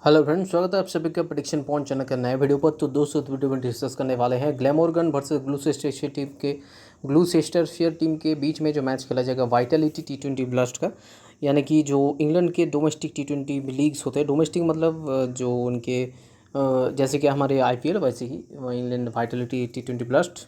Hello friends, स्वागत है आप सभी का प्रेडिक्शन पॉइंट चैनल के नए वीडियो पर। तो दोस्तों इस वीडियो में डिस्कस करने वाले हैं ग्लैमोरगन वर्सेस ग्लूसेस्टरशायर टीम के बीच में जो मैच खेला जाएगा वाइटलिटी टी20 ब्लास्ट का, यानी कि जो इंग्लैंड के डोमेस्टिक टी20 लीग्स होते हैं। डोमेस्टिक मतलब जो उनके जैसे कि हमारे आईपीएल वैसे ही इंग्लैंड वाइटलिटी टी20 ब्लास्ट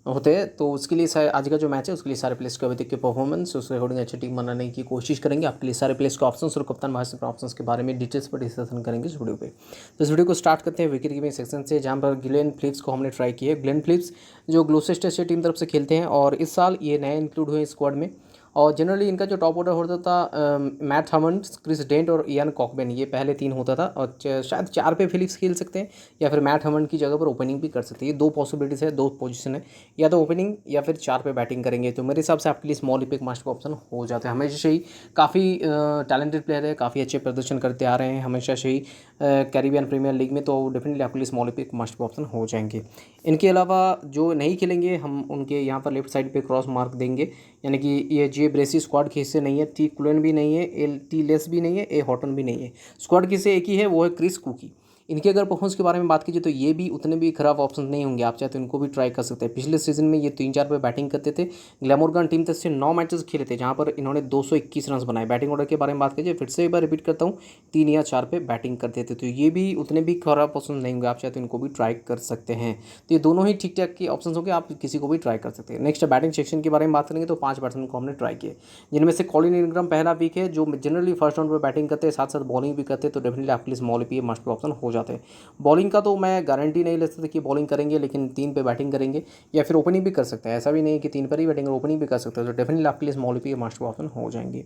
होते हैं। तो उसके लिए आज का जो मैच है उसके लिए सारे प्लेयर्स को अभी तक के परफॉर्मेंस उसके अकॉर्डिंग अच्छी टीम बनाने की कोशिश करेंगे। आपके लिए सारे प्लेयर्स के ऑप्शंस और कप्तान महासचिव के ऑप्शंस के बारे में डिटेल्स पर डिस्कशन करेंगे इस वीडियो पे। तो इस वीडियो को स्टार्ट करते हैं विकेट कीपिंग सेक्शन से, जहाँ पर ग्लेन फिलिप्स को हमने ट्राई किया है। ग्लेन फिलिप्स जो ग्लूसेस्टरशायर टीम तरफ से खेलते हैं और इस साल ये नए इंक्लूड हुए स्क्वाड में। और जनरली इनका जो टॉप ऑर्डर होता था मैट हमंड्स, क्रिस डेंट और इयान कॉकबेन, ये पहले तीन होता था। और शायद 4 पे फिलिप्स खेल सकते हैं या फिर मैट हमंड की जगह पर ओपनिंग भी कर सकते हैं। ये दो पॉसिबिलिटीज़ है, दो पोजीशन है, या तो ओपनिंग या फिर 4 पे बैटिंग करेंगे। तो मेरे हिसाब से आपके लिए स्मॉल इपिक मास्टर ऑप्शन हो जाता है। हमेशा से ही काफ़ी टैलेंटेड प्लेयर है, काफ़ी अच्छे प्रदर्शन करते आ रहे हैं हमेशा से ही कैरिबियन प्रीमियर लीग में। तो डेफिनेटली आपके लिए स्मॉल इपिक मास्टर ऑप्शन हो जाएंगे। इनके अलावा जो नहीं खेलेंगे हम उनके यहाँ पर लेफ्ट साइड पे क्रॉस मार्क देंगे, यानी कि ये जे ब्रेसी स्क्वाड के हिस्से नहीं है, टी कुलन भी नहीं है, एल टी लेस भी नहीं है, ए हॉटन भी नहीं है। स्क्वाड के हिस्से एक ही है, वो है क्रिस कुकी। इनके अगर परफॉर्मेंस के बारे में बात कीजिए तो ये भी उतने भी खराब ऑप्शन नहीं होंगे, आप चाहे तो इनको भी ट्राई कर सकते हैं। पिछले सीजन में ये 3-4 पे बैटिंग करते थे। ग्लैमोरगन टीम तक से 9 मैचेस खेले थे जहां पर इन्होंने 221 रन बनाए। बैटिंग ऑर्डर के बारे में बात कीजिए, फिर से एक बार रिपीट करता हूँ, 3 या 4 पे बैटिंग करते थे। तो ये भी उतने भी खराब ऑप्शन नहीं होंगे, आप चाहे तो इनको भी ट्राई कर सकते हैं। तो ये दोनों ही ठीक ठाक के ऑप्शन होंगे, आप किसी को भी ट्राई कर सकते हैं। नेक्स्ट बैटिंग सेक्शन के बारे में बात करेंगे तो 5 बैट्समैन को हमने ट्राई किए, जिनमें से कॉलिन इंग्रम पहला पिक है, जो जनरली फर्स्ट राउंड पर बैटिंग करते हैं, साथ साथ बॉलिंग भी करते हैं। तो डेफिनेटली आपके लिए स्मॉल पी मस्ट ऑप्शन हो जाते हैं। बॉलिंग का तो मैं गारंटी नहीं ले सकता कि बॉलिंग करेंगे, लेकिन 3 पे बैटिंग करेंगे या फिर ओपनिंग भी कर सकते हैं। ऐसा भी नहीं है कि 3 पर ही बैटिंग ओपनिंग भी कर सकते हैं। तो डेफिनेटली आपके लिए स्मॉल पी मास्टर ऑप्शन हो जाएंगे।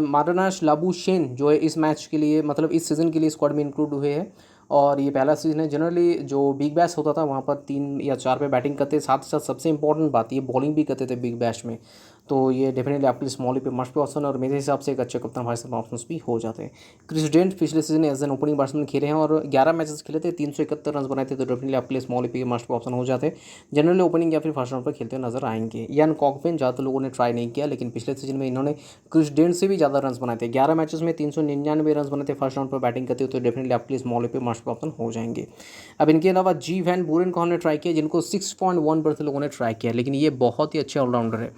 मार्टिनेज लाबुशेन जो है इस मैच के लिए, मतलब इस सीज़न के लिए स्क्वाड में इंक्लूड हुए हैं और ये पहला सीजन है। जनरली जो बिग बैश होता था वहाँ पर 3 या 4 पे बैटिंग करते, साथ ही साथ सबसे इंपॉर्टेंट बात ये बॉलिंग भी करते थे बिग बैश में। तो ये डेफिनेटली आपके लिए स्मॉल पे मस्ट पे ऑप्शन और मेरे हिसाब से एक अच्छे कप्तान भाई साहब ऑप्शन भी हो जाते हैं। क्रिस डेंट पिछले season as an opening batsman खेले हैं और 11 मैचेस खेले थे, 371 रन बनाए थे। तो डेफिनेटली आपके लिए स्मॉल पे मस्ट पे ऑप्शन हो जाते हैं। जनरली ओपनिंग या फिर फर्स्ट राउंड पर खेलते हुए नजर आएंगे। यान कॉकबेन ज़्यादातर लोगों ने ट्राई नहीं किया, लेकिन पिछले सीजन में इन्होंने क्रिस डेंट से भी ज़्यादा रन बनाए थे। 11 मैचेस में 399 रन बने थे फर्स्ट राउंड पर बैटिंग करते हुए। तो डेफिनेटली आपके लिए स्मॉल पे मस्ट पे ऑप्शन हो जाएंगे। अब इनके अलावा जी वैन बुरेन को हमने ट्राई किया, जिनको 6.1% लोगों ने ट्राई किया, लेकिन ये बहुत ही अच्छे ऑलराउंडर है,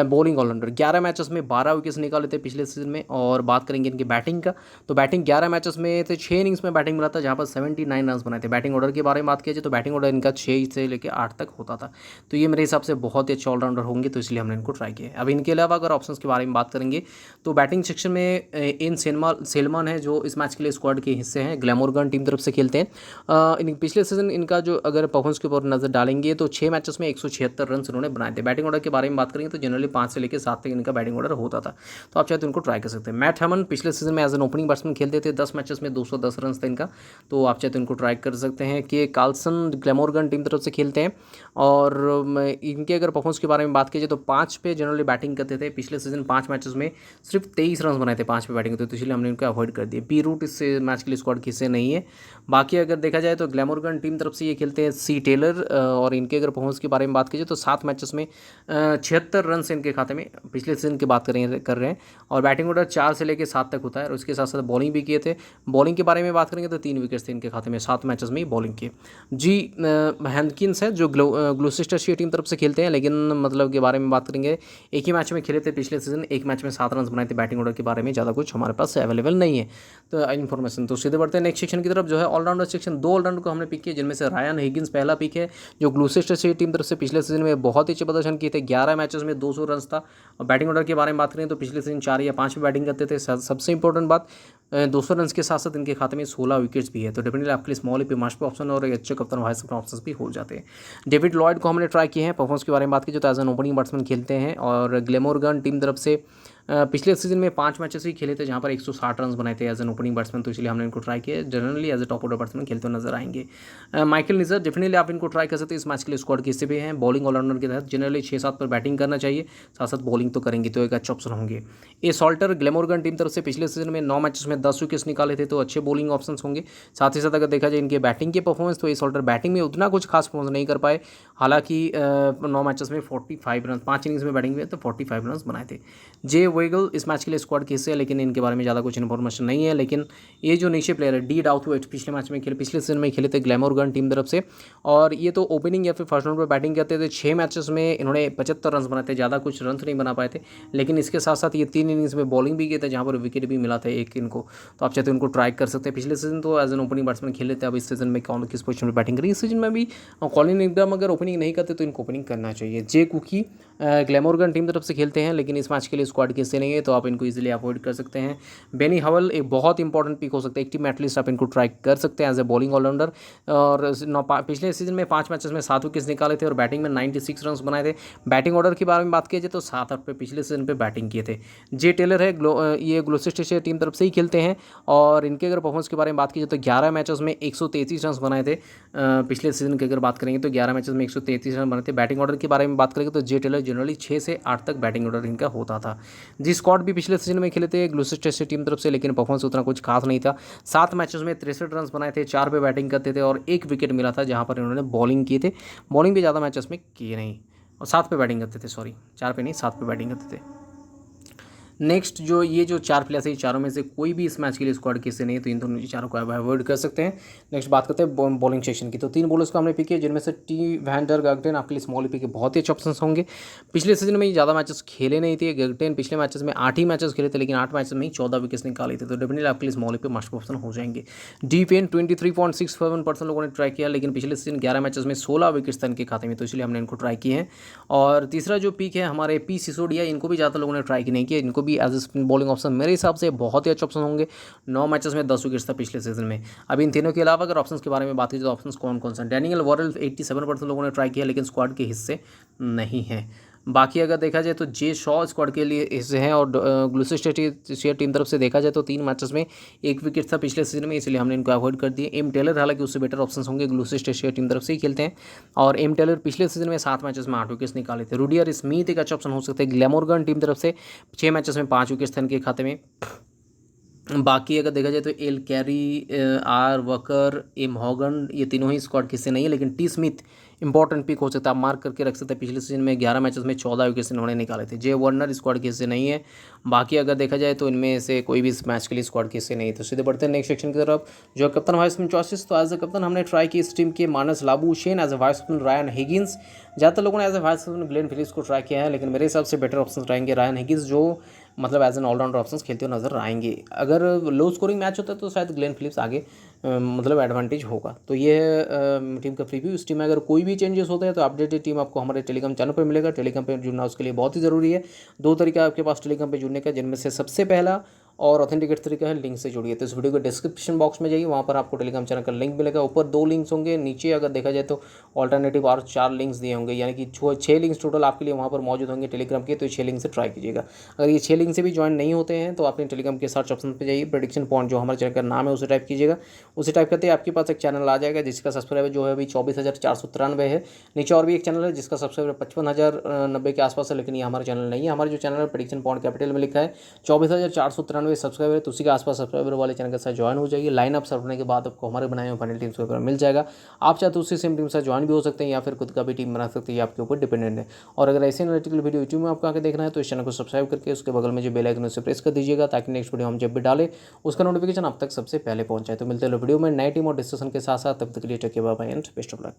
बॉलिंग ऑलराउंडर। 11 मैचेस में 12 विकेट्स निकाले थे पिछले सीजन में। और बात करेंगे इनकी बैटिंग का, तो बैटिंग 11 मैचेस में थे, 6 इनिंग्स में बैटिंग मिला था, जहाँ पर 79 रन बनाए थे। बैटिंग ऑर्डर के बारे में बात कीजिए तो बैटिंग ऑर्डर इनका 6 से लेकर 8 तक होता था। तो ये मेरे हिसाब से बहुत ही अच्छे ऑलराउंडर होंगे, तो इसलिए हमने इनको ट्राई किया। अब इनके अलावा अगर ऑप्शंस के बारे में बात करेंगे तो बैटिंग सेक्शन में इन सेलमान है, जो इस मैच के लिए स्क्वाड के हिस्से हैं, ग्लैमोरगन टीम तरफ से खेलते हैं। पिछले सीजन इनका जो अगर परफॉर्मेंस के ऊपर नजर डालेंगे तो 6 मैचेस में 176 रन इन्होंने बनाए थे। बैटिंग ऑर्डर के बारे में बात करेंगे तो जनरली 5 से लेकर 7 तक इनका बैटिंग ऑर्डर होता था। तो आप चाहे तो इनको ट्राई कर सकते हैं। मैट हेमन पिछले सीजन में एज एन ओपनिंग बैट्समैन खेलते थे, 10 मैचेस में 210 रन था इनका। तो आप चाहे तो इनको ट्राई कर सकते हैं। कि कार्लसन ग्लैमोरगन टीम तरफ से खेलते हैं और इनके अगर परफॉर्मेंस के बारे में बात कीजिए तो 5 पे जनरली बैटिंग करते थे। पिछले सीजन 5 मैचेस में सिर्फ 23 रन बनाए थे 5 पे बैटिंग करते, तो इसलिए हमने इनको अवॉइड कर दिया। पी रूट इस मैच के लिए स्क्वाड किससे नहीं है। बाकी अगर देखा जाए तो ग्लैमोरगन टीम तरफ से ये खेलते हैं सी टेलर, और इनके अगर परफॉर्मेंस के बारे में बात कीजिए तो 7 मैचेस में 76 रन इनके खाते में पिछले सीजन की बात कर रहे हैं। और बैटिंग ऑर्डर 4 से लेकर 7 तक होता है, और उसके साथ साथ बॉलिंग भी किए थे। बॉलिंग के बारे में बात करेंगे तो 3 विकेट्स थे इनके खाते में 7 मैचेस में ही बॉलिंग किए। जी हैंकिंस है, जो ग्लूसेस्टरशायर टीम तरफ से खेलते हैं, लेकिन मतलब के बारे में बात करेंगे, एक ही मैच में खेले थे पिछले सीजन, एक मैच में 7 रन बनाए थे। बैटिंग ऑर्डर के बारे में ज़्यादा कुछ हमारे पास अवेलेबल नहीं है तो इन्फॉर्मेशन। तो सीधे बढ़ते हैं नेक्स्ट सेक्शन की तरफ, जो है ऑलराउंडर सेक्शन। 2 ऑलराउंडर को हमने पिक किया, जिनमें से रायन हिगिंस पहला पिक है, जो ग्लूसेस्टरशायर टीम तरफ से पिछले सीजन में बहुत ही अच्छे प्रदर्शन किए थे। 11 मैचेस में 200 रन था। और बैटिंग ऑर्डर के बारे में बात करें तो पिछले सीजन 4 या 5 पे बैटिंग करते थे। सबसे इंपॉर्टेंट बात, 200 रन के साथ साथ इनके खाते में 16 विकेट्स भी है। तो डेफिनेटली आपके लिए स्मॉल पे मास्ट पे ऑप्शन और एक अच्छे कप्तान वाइस कैप्टन ऑप्शन भी हो जाते हैं। डेविड लॉयड को हमने ट्राई किए हैं। परफॉर्मेंस के बारे में बात कीजिए तो एज एन ओपनिंग बैट्समैन खेलते हैं, और ग्लैमोरगन टीम तरफ से पिछले सीजन में 5 मैचेस ही खेले थे, जहाँ पर 160 रन बनाए थे एज एन ओपनिंग बैट्समैन। तो इसलिए हमने इनको ट्राई किया। Generally as a top order batsman खेलते हुए नजर आएंगे। माइकल निजर, डेफिनेटली आप इनको ट्राई कर सकते हैं। इस मैच के लिए स्क्वाड किससे भी हैं, बॉलिंग ऑलराउंडर के तहत जनरली 6-7 पर बैटिंग करना चाहिए, साथ साथ बॉलिंग तो करेंगे, तो एक अच्छा ऑप्शन होंगे। ए सॉल्टर ग्लैमोरगन टीम तरफ से पिछले सीजन में 9 मैचेस में 10 विकेट्स निकाले थे, तो अच्छे बॉलिंग ऑप्शन होंगे। साथ ही साथ अगर देखा जाए इनके बैटिंग के परफॉर्मेंस, तो ए सॉल्टर बैटिंग में उतना कुछ खास परफॉर्मेंस नहीं कर पाए। हालांकि 9 मैचेस में 45 रन, 5 इनिंग्स में बैटिंग में तो 45 रन बनाए थे। जे वेगल इस मैच के लिए स्क्वाड के हिस्से है, लेकिन इनके बारे में ज़्यादा कुछ इन्फॉर्मेशन नहीं है। लेकिन ये जो नीचे प्लेयर है डी डाउथवेट, पिछले मैच में खेले, पिछले सीजन में खेले थे ग्लैमोरगन टीम तरफ से, और ये तो ओपनिंग या फिर फर्स्ट राउंड पर बैटिंग करते थे। 6 मैचेस में इन्होंने 75 रन बनाए थे, ज़्यादा कुछ रन नहीं बना पाए थे। लेकिन इसके साथ साथ ये 3 इनिंग्स में बॉलिंग भी किए थे, जहाँ पर विकेट भी मिला था एक इनको, तो आप चाहते हैं उनको ट्राई कर सकते हैं। पिछले सीजन तो एज एन ओपनिंग बैट्समैन खेले थे, अब इस सीजन में कौन किस पोजीशन में बैटिंग करी, इस सीजन में भी कॉलिन एकदम अगर ओपनिंग नहीं करते तो इनको ओपनिंग करना चाहिए। जे कुकी ग्लैमोरगन टीम तरफ से खेलते हैं, लेकिन इस मैच के लिए स्क्वाड के हिस्से नहीं है, तो आप इनको इजीली अवॉइड कर सकते हैं। बेनी हवल एक बहुत इंपॉर्टेंट पिक हो सकता है, एक टीम एटलीस्ट आप इनको ट्राई कर सकते हैं एज ए बॉलिंग ऑलराउंडर। और पिछले सीजन में 5 मैचेस में 7 विकेट्स निकाले थे और बैटिंग में 96 रन बनाए थे। बैटिंग ऑर्डर के बारे में बात की जाए तो 7-8 पे पिछले सीजन पे बैटिंग किए थे। जे टेलर है ये ग्लोसेस्टर टीम तरफ से ही खेलते हैं, और इनके अगर परफॉर्मेंस के बारे में बात की जाए तो 11 मैचेस में 133 रन बनाए थे। पिछले सीजन की अगर बात करेंगे तो 11 मैचेस में 133 रन बने थे। बैटिंग ऑर्डर के बारे में बात करेंगे तो जे टेलर जनरली 6 से 8 तक बैटिंग ऑर्डर इनका होता था। जी स्कॉट भी पिछले सीजन में खेले थे ग्लोसेस्टर टीम तरफ से, लेकिन परफॉर्मेंस उतना कुछ खास नहीं था। 7 मैचेस में 63 रन बनाए थे, 4 पे बैटिंग करते थे और 1 विकेट मिला था, जहाँ पर इन्होंने बॉलिंग किए थे। बॉलिंग भी ज़्यादा मैचेस में किए नहीं, और 7 पे बैटिंग करते थे, सॉरी 4 पे नहीं 7 पे बैटिंग करते थे। नेक्स्ट जो ये जो 4 प्लेयर्स है, चारों में से कोई भी इस मैच के लिए स्क्वाड के हिस्से नहीं है, तो इन दोनों चारों को अवॉइड कर सकते हैं। नेक्स्ट बात करते हैं बॉलिंग सेक्शन की, तो 3 बॉलर्स को हमने पिक किया, जिनमें से टी वैंडर गगटेन आपके लिए स्मॉल पिक के बहुत ही अच्छे ऑप्शन होंगे। पिछले सीजन में ज़्यादा मैचेस खेले नहीं थे गगटेन, पिछले मैचेस में 8 ही मैचेस खेले थे, लेकिन 8 मैचेस में ही 14 विकेट्स निकाले थे, तो डेफिनेटली आपके लिए स्मॉल पे मस्ट ऑप्शन हो जाएंगे। डी पेन 23.67% लोगों ने ट्राई किया, लेकिन पिछले सीजन 11 मैचेस में 16 विकेट्स थे इनके खाते में, तो इसलिए हमने इनको ट्राई किए हैं। और तीसरा जो पिक है हमारे पी सिसोडिया, इनको भी ज़्यादा लोगों ने ट्राई नहीं किया, इनको भी as a spin bowling option मेरे हिसाब से बहुत ही अच्छे ऑप्शन होंगे। 9 मैचेस में 10 विकेट्स था पिछले सीजन में। अब इन तीनों के अलावा अगर ऑप्शंस के बारे में बात की तो ऑप्शंस कौन कौन सा, डैनियल वॉरेल 87% लोगों ने ट्राई किया, लेकिन स्क्वाड के हिस्से नहीं है। बाकी अगर देखा जाए तो जे शॉ स्क्वाड के लिए हिस्से हैं, और ग्लूसेस्टर टीम तरफ से देखा जाए तो 3 मैचेस में 1 विकेट था पिछले सीजन में, इसलिए हमने इनको अवॉइड कर दिए। एम टेलर हालांकि उससे बेटर ऑप्शन होंगे, ग्लूसेस्टर टीम तरफ से ही खेलते हैं, और एम टेलर पिछले सीजन में 7 मैचेस में 8 विकेट्स निकाले थे। रूडियर स्मिथ एक अच्छा ऑप्शन हो सकते हैं ग्लैमोरगन टीम तरफ से, 6 मैचेस में 5 विकेट्स थे इनके खाते में। बाकी अगर देखा जाए तो L Carey, R Walker, M Hogan, ये तीनों ही स्क्वाड के हिस्से नहीं है, लेकिन टी स्मिथ इंपॉर्टेंट पिक हो सकता है, आप मार्क करके रख सकते हैं। पिछले सीजन में 11 मैचेस में 14 विकेट्स इन्होंने निकाले थे। जे वार्नर स्क्वाड के हिस्से नहीं है। बाकी अगर देखा जाए तो इनमें से कोई भी इस मैच के लिए स्क्वाड के हिस्से नहीं, तो सीधे बढ़ते हैं नेक्स्ट सेक्शन की तरफ, जो कप्तान वाइस कैप्टन चॉइसेस। तो एज ए कप्तान हमने ट्राई की इस टीम के Marnus Labuschagne, as a vice captain Ryan Higgins. ज़्यादातर लोगों ने as a vice captain Glenn Phillips को ट्राई किया है, लेकिन मेरे हिसाब से बेटर ऑप्शन रहेंगे रायन हिगिंस, जो मतलब एज एन ऑलराउंडर ऑप्शंस खेलते हुए नजर आएंगे। अगर लो स्कोरिंग मैच होता है तो शायद ग्लेन फिलिप्स आगे मतलब एडवांटेज होगा। तो ये है टीम का प्रीव्यू। इस टीम में अगर कोई भी चेंजेस होते हैं तो अपडेटेड टीम आपको हमारे टेलीग्राम चैनल पर मिलेगा। टेलीग्राम पर जुड़ना उसके लिए बहुत ही ज़रूरी है। 2 तरीका आपके पास टेलीग्राम पर जुड़ने का, जिनमें से सबसे पहला और ऑथेंटिकेट तरीका है लिंक से जुड़िए। तो इस वीडियो के डिस्क्रिप्शन बॉक्स में जाइए, वहाँ पर आपको टेलीग्राम चैनल का लिंक मिलेगा। ऊपर 2 लिंक्स होंगे, नीचे अगर देखा जाए तो ऑल्टरनेटिव और 4 लिंक्स दिए होंगे, यानी कि 6 लिंक्स टोटल आपके लिए वहाँ पर मौजूद होंगे टेलीग्राम के। तो 6 लिंक से ट्राई कीजिएगा। अगर ये 6 लिंक से भी ज्वाइन नहीं होते हैं तो आपने टेलीग्राम के सर्च ऑप्शन पर जाइए, प्रेडिक्शन पॉइंट जो हमारे चैनल का नाम है उसे टाइप कीजिएगा। उसे टाइप करते ही आपके पास एक चैनल आ जाएगा, जिसका सब्सक्राइबर जो है अभी 24,493 है। नीचे और भी एक चैनल है जिसका सब्सक्राइबर 55,090 के आसपास है, लेकिन ये हमारा चैनल नहीं है। हमारे जो चैनल है प्रेडिक्शन पॉइंट कैपिटल में लिखा है 24,493 सब्सक्राइबर है, तो उसी के आसपास सब्सक्राइबर वाले चैनल के साथ ज्वाइन हो जाइए। लाइन अप सर्व होने के बाद आपको हमारे बनाए हुए फाइनल टीम्स के ऊपर मिल जाएगा। आप चाहे तो उसी सेम टीम से ज्वाइन भी हो सकते हैं, या फिर खुद का भी टीम बना सकते हैं, ये आपके ऊपर डिपेंडेंट है। और अगर ऐसे एनालिटिकल वीडियो यूट्यूब में आपको आके देखना है तो इस चैनल को सब्सक्राइब करके उसके बगल में जो बेल आइकन उसे प्रेस कर दीजिएगा, ताकि नेक्स्ट वीडियो हम जब भी डालें उसका नोटिफिकेशन आप तक सबसे पहले पहुंच जाए। तो मिलते हैं वीडियो में नई टीम और डिस्कशन के साथ साथ, तब तक के लिए take care, bye bye and best of luck.